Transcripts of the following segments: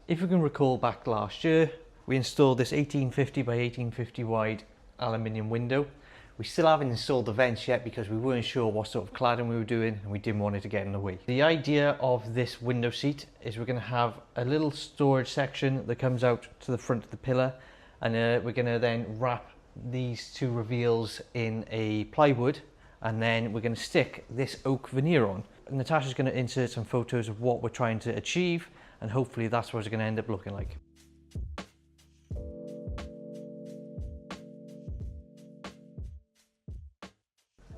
If you can recall back last year, we installed this 1850 by 1850 wide aluminium window. We still haven't installed the vents yet because we weren't sure what sort of cladding we were doing and we didn't want it to get in the way. The idea of this window seat is we're going to have a little storage section that comes out to the front of the pillar, and we're going to then wrap these two reveals in a plywood, and then we're going to stick this oak veneer on. Natasha's going to insert some photos of what we're trying to achieve, and hopefully that's what it's going to end up looking like.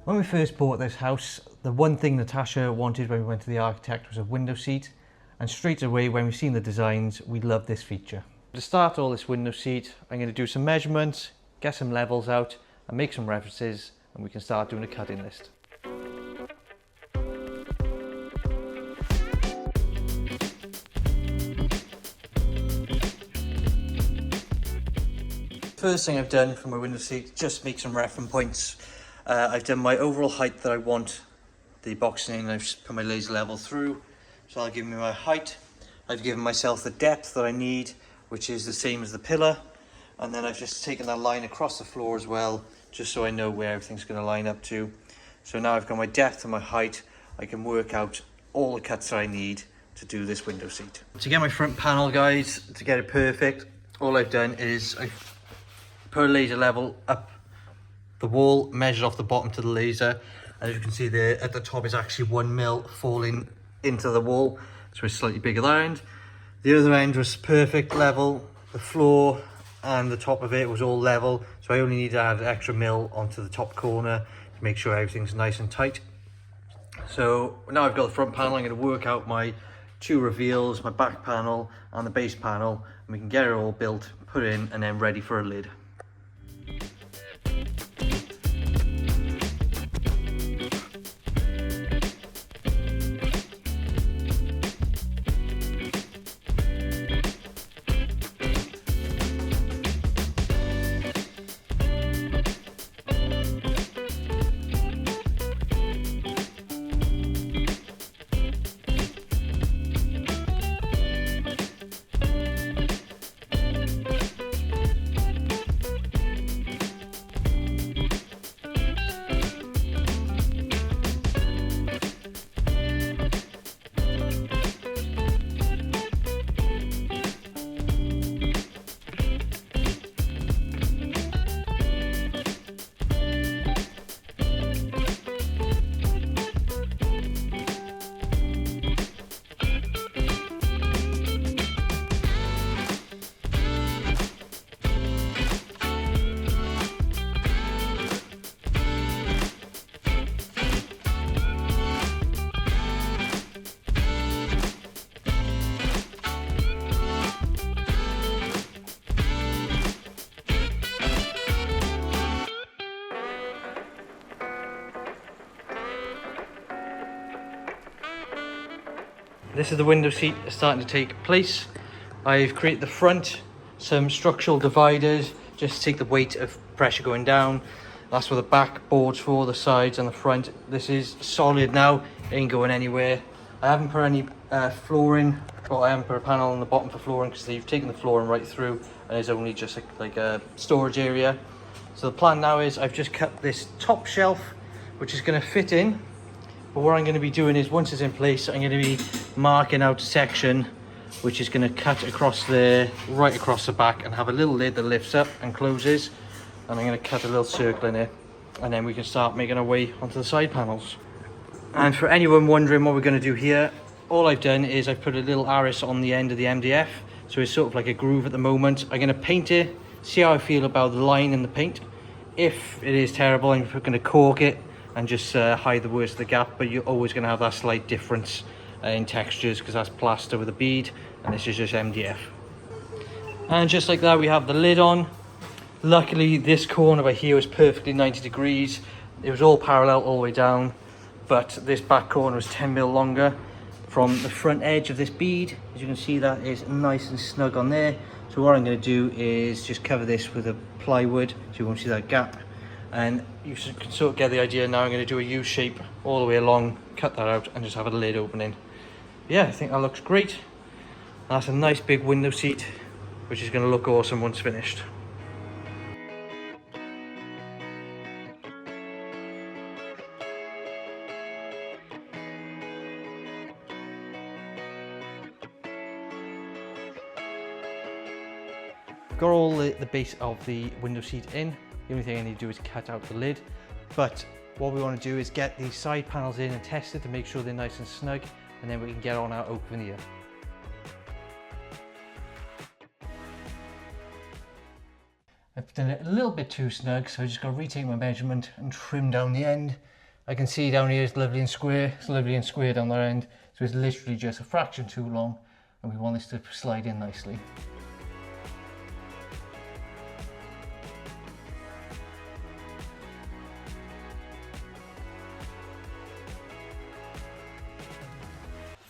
When we first bought this house, the one thing Natasha wanted when we went to the architect was a window seat, and straight away when we've seen the designs, we love this feature. To start all this window seat, I'm going to do some measurements, get some levels out and make some references, and we can start doing a cutting list. First thing I've done for my window seat, just make some reference points. I've done my overall height that I want the boxing in, and I've just put my laser level through. So I'll give me my height. I've given myself the depth that I need, which is the same as the pillar. And then I've just taken that line across the floor as well, just so I know where everything's going to line up to. So now I've got my depth and my height, I can work out all the cuts that I need to do this window seat. To get my front panel, guys, to get it perfect, all I've done is I've put a laser level up the wall, measured off the bottom to the laser, and as you can see there at the top is actually 1 mil falling into the wall, so it's slightly bigger that end. The other end was perfect level, the floor and the top of it was all level, so I only need to add an extra mil onto the top corner to make sure everything's nice and tight. So now I've got the front panel, I'm going to work out my two reveals, my back panel and the base panel, and we can get it all built, put in, and then ready for a lid. This is the window seat starting to take place. I've created the front, some structural dividers, just to take the weight of pressure going down. That's what the back board's for, the sides and the front. This is solid now, it ain't going anywhere. I haven't put any flooring, but I haven't put a panel on the bottom for flooring because they've taken the flooring right through and there's only just like a storage area. So the plan now is I've just cut this top shelf, which is going to fit in. But what I'm going to be doing is, once it's in place, I'm going to be marking out a section which is going to cut across there, right across the back, and have a little lid that lifts up and closes. And I'm going to cut a little circle in it, and then we can start making our way onto the side panels. And for anyone wondering what we're going to do here, all I've done is I've put a little arris on the end of the MDF, so it's sort of like a groove at the moment. I'm going to paint it, see how I feel about the line in the paint. If it is terrible, I'm going to cork it and just hide the worst of the gap, but you're always going to have that slight difference in textures because that's plaster with a bead and this is just MDF. And just like that, we have the lid on. Luckily this corner by here was perfectly 90 degrees. It was all parallel all the way down, but this back corner was 10 mil longer from the front edge of this bead. As you can see, that is nice and snug on there. So what I'm going to do is just cover this with a plywood so you won't see that gap. And you can sort of get the idea now. I'm going to do a U shape all the way along, cut that out and just have a lid opening. Yeah, I think that looks great. That's a nice big window seat, which is going to look awesome once finished. Got all the base of the window seat in. The only thing I need to do is cut out the lid. But what we want to do is get these side panels in and test it to make sure they're nice and snug, and then we can get on our oak veneer. I've done it a little bit too snug, so I just got to retake my measurement and trim down the end. I can see down here it's lovely and square. It's lovely and square down the end, so it's literally just a fraction too long, and we want this to slide in nicely.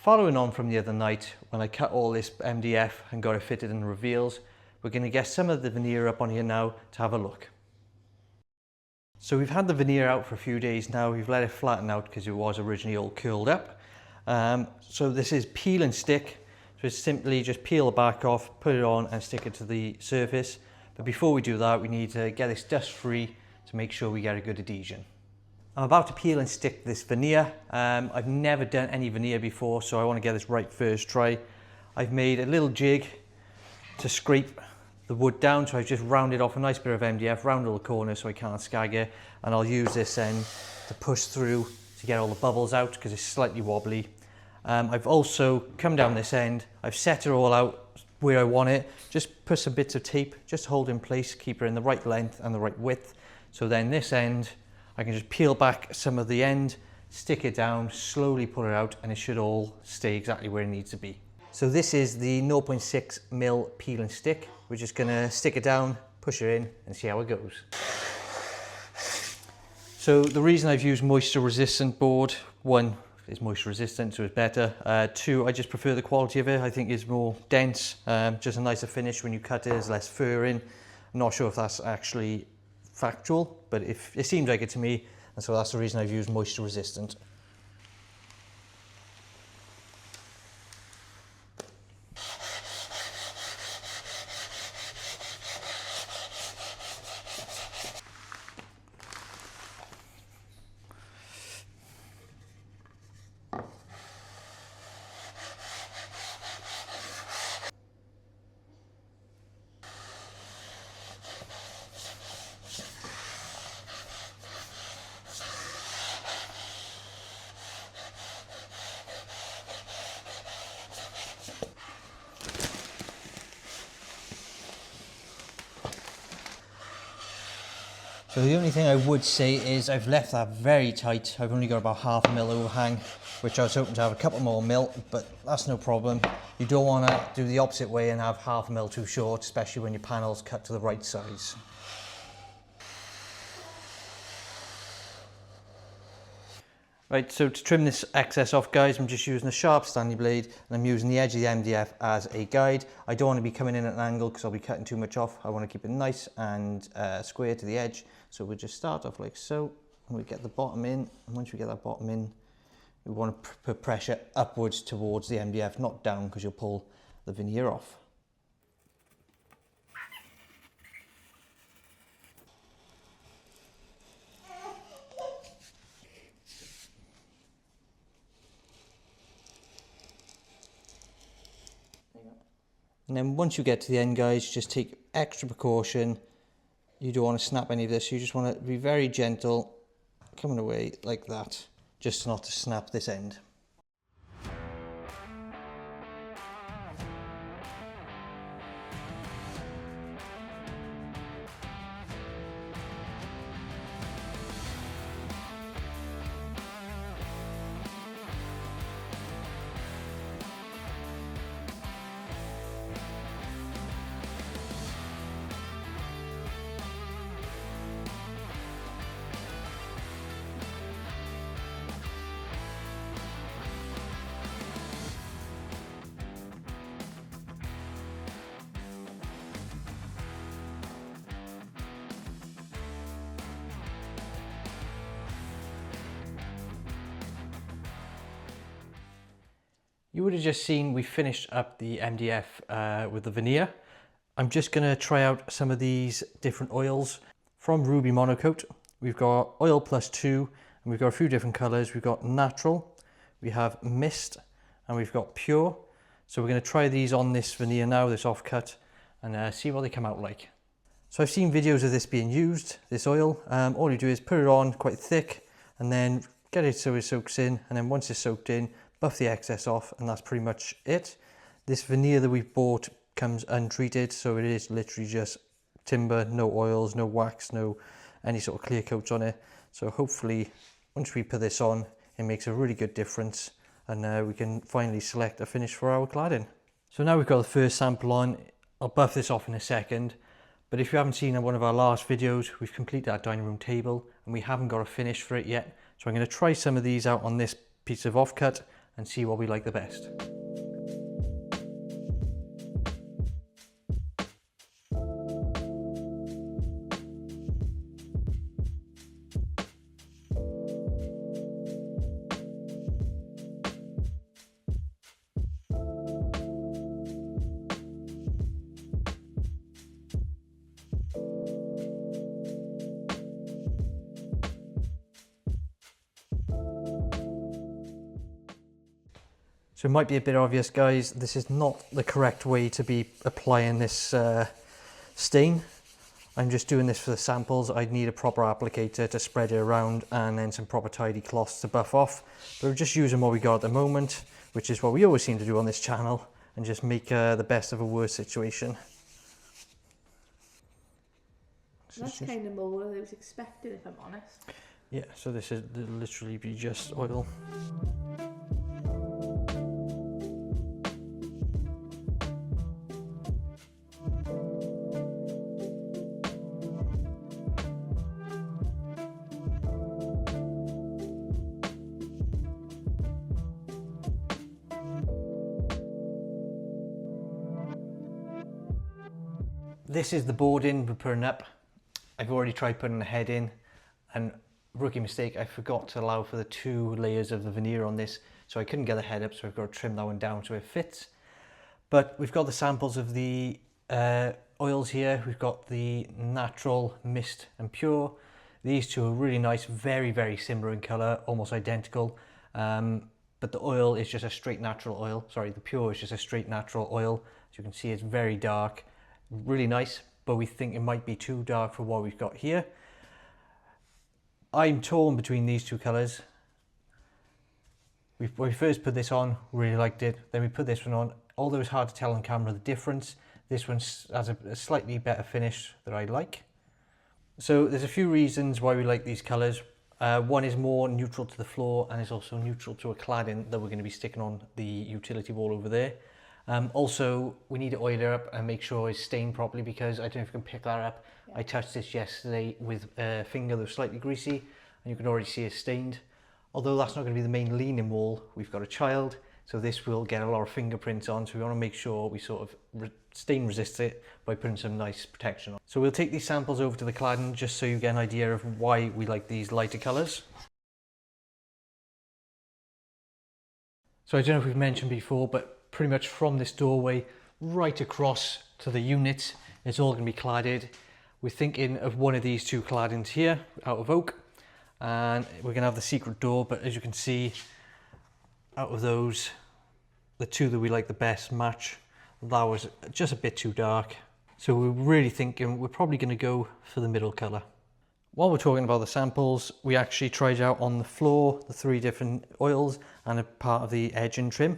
Following on from the other night, when I cut all this MDF and got it fitted in reveals, we're going to get some of the veneer up on here now to have a look. So we've had the veneer out for a few days now. We've let it flatten out because it was originally all curled up. So this is peel and stick. So it's simply just peel the back off, put it on and stick it to the surface. But before we do that, we need to get this dust free to make sure we get a good adhesion. I'm about to peel and stick this veneer. I've never done any veneer before, so I want to get this right first try. I've made a little jig to scrape the wood down, so I've just rounded off a nice bit of MDF round all the corners so I can't scag it, and I'll use this end to push through to get all the bubbles out because it's slightly wobbly. I've also come down this end, I've set it all out where I want it, just put some bits of tape just to hold in place, keep it in the right length and the right width. So then this end I can just peel back some of the end, stick it down, slowly pull it out, and it should all stay exactly where it needs to be. So this is the 0.6mm peel and stick. We're just gonna stick it down, push it in, and see how it goes. So the reason I've used moisture resistant board, one, it's moisture resistant, so it's better. Two, I just prefer the quality of it. I think it's more dense, just a nicer finish when you cut it, there's less fur in. I'm not sure if that's actually factual, but if it seems like it to me, and so that's the reason I've used moisture resistant. So the only thing I would say is I've left that very tight. I've only got about 1/2 mil overhang, which I was hoping to have a couple more mil, but that's no problem. You don't want to do the opposite way and have 1/2 mil too short, especially when your panel's cut to the right size. Right, so to trim this excess off, guys, I'm just using a sharp Stanley blade, and I'm using the edge of the MDF as a guide. I don't want to be coming in at an angle because I'll be cutting too much off. I want to keep it nice and square to the edge. So we'll just start off like so, and we get the bottom in, and once we get that bottom in, we want to put pressure upwards towards the MDF, not down, because you'll pull the veneer off. And then once you get to the end, guys, just take extra precaution. You don't want to snap any of this. You just want to be very gentle, coming away like that, just not to snap this end. You would have just seen we finished up the MDF with the veneer. I'm just going to try out some of these different oils from Rubio monocoat. We've got oil +2 and we've got a few different colours. We've got natural, we have mist, and we've got pure. So we're going to try these on this veneer now, this offcut, and see what they come out like. So I've seen videos of this being used, this oil. All you do is put it on quite thick and then get it so it soaks in, and then once it's soaked in, buff the excess off, and that's pretty much it. This veneer that we've bought comes untreated, so it is literally just timber, no oils, no wax, no any sort of clear coats on it. So hopefully once we put this on, it makes a really good difference, and we can finally select a finish for our cladding. So now we've got the first sample on. I'll buff this off in a second, but if you haven't seen one of our last videos, we've completed our dining room table and we haven't got a finish for it yet. So I'm going to try some of these out on this piece of offcut and see what we like the best. So it might be a bit obvious, guys, this is not the correct way to be applying this stain. I'm just doing this for the samples. I'd need a proper applicator to spread it around and then some proper tidy cloths to buff off. But we're just using what we got at the moment, which is what we always seem to do on this channel, and just make the best of a worse situation. That's kind of more what I was expecting, if I'm honest. Yeah, so this is literally be just oil. This is the boarding we're putting up. I've already tried putting the head in, and rookie mistake, I forgot to allow for the 2 layers of the veneer on this, so I couldn't get the head up, so I've got to trim that one down so it fits. But we've got the samples of the oils here. We've got the natural, mist and pure. These two are really nice, very, very similar in colour, almost identical. But the oil is just a straight natural oil. Sorry, the pure is just a straight natural oil. As you can see, it's very dark. Really nice, but we think it might be too dark for what we've got here. I'm torn between these two colours. When we first put this on, really liked it. Then we put this one on. Although it's hard to tell on camera the difference, this one has a slightly better finish that I like. So there's a few reasons why we like these colours. One is more neutral to the floor, and it's also neutral to a cladding that we're going to be sticking on the utility wall over there. Also, we need to oil it up and make sure it's stained properly, because I don't know if you can pick that up. Yeah. I touched this yesterday with a finger that was slightly greasy, and you can already see it's stained. Although that's not going to be the main leaning wall, we've got a child, so this will get a lot of fingerprints on, so we want to make sure we sort of stain resist it by putting some nice protection on. So we'll take these samples over to the cladding just so you get an idea of why we like these lighter colours. So I don't know if we've mentioned before, but pretty much from this doorway right across to the unit, it's all going to be cladded. We're thinking of one of these 2 claddings here out of oak, and we're going to have the secret door, but as you can see, out of those, the 2 that we like the best match. That was just a bit too dark, so we're really thinking we're probably going to go for the middle colour. While we're talking about the samples, we actually tried out on the floor the 3 different oils and a part of the edge and trim.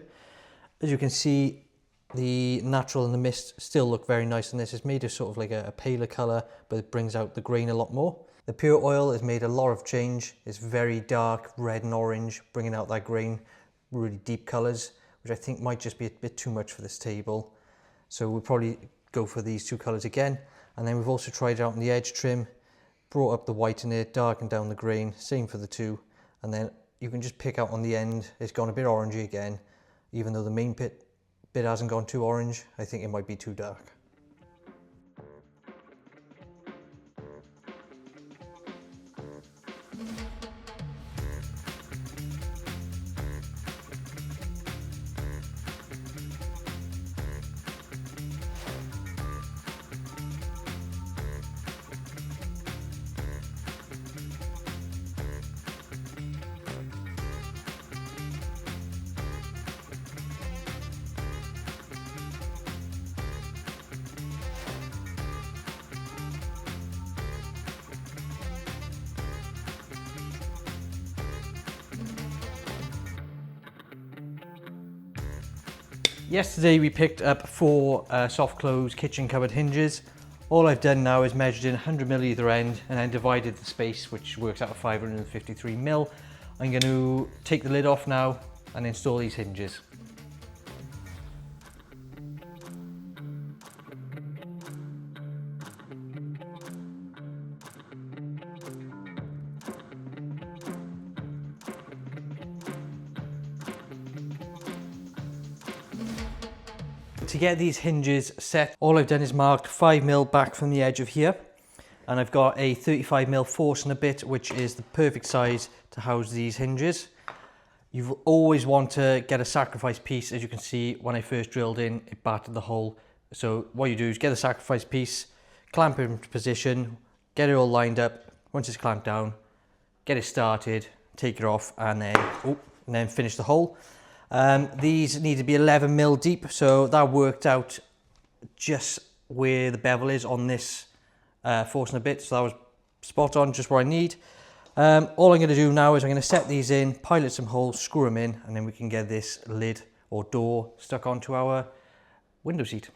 As you can see, the natural and the mist still look very nice on this. It's made of sort of like a paler colour, but it brings out the grain a lot more. The pure oil has made a lot of change. It's very dark red and orange, bringing out that grain, really deep colours, which I think might just be a bit too much for this table. So we'll probably go for these 2 colours again. And then we've also tried it out on the edge trim, brought up the white in it, darkened down the grain, same for the 2. And then you can just pick out on the end, it's gone a bit orangey again. Even though the main bit hasn't gone too orange, I think it might be too dark. Yesterday we picked up 4 soft close kitchen cupboard hinges. All I've done now is measured in 100mm either end and then divided the space, which works out at 553mm. I'm going to take the lid off now and install these hinges. To get these hinges set, all I've done is marked 5mm back from the edge of here, and I've got a 35mm force and a bit, which is the perfect size to house these hinges. You always want to get a sacrifice piece. As you can see, when I first drilled in, it battered the hole. So what you do is get a sacrifice piece, clamp it into position, get it all lined up. Once it's clamped down, get it started, take it off, and then finish the hole. These need to be 11mm deep, so that worked out just where the bevel is on this force and a bit, so that was spot on, just what I need. All I'm going to do now is I'm going to set these in, pilot some holes, screw them in, and then we can get this lid or door stuck onto our window seat.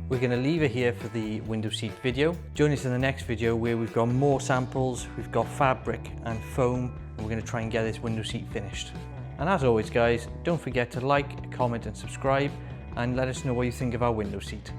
We're going to leave it here for the window seat video. Join us in the next video where we've got more samples, we've got fabric and foam, and we're going to try and get this window seat finished. And as always guys, don't forget to like, comment and subscribe, and let us know what you think of our window seat.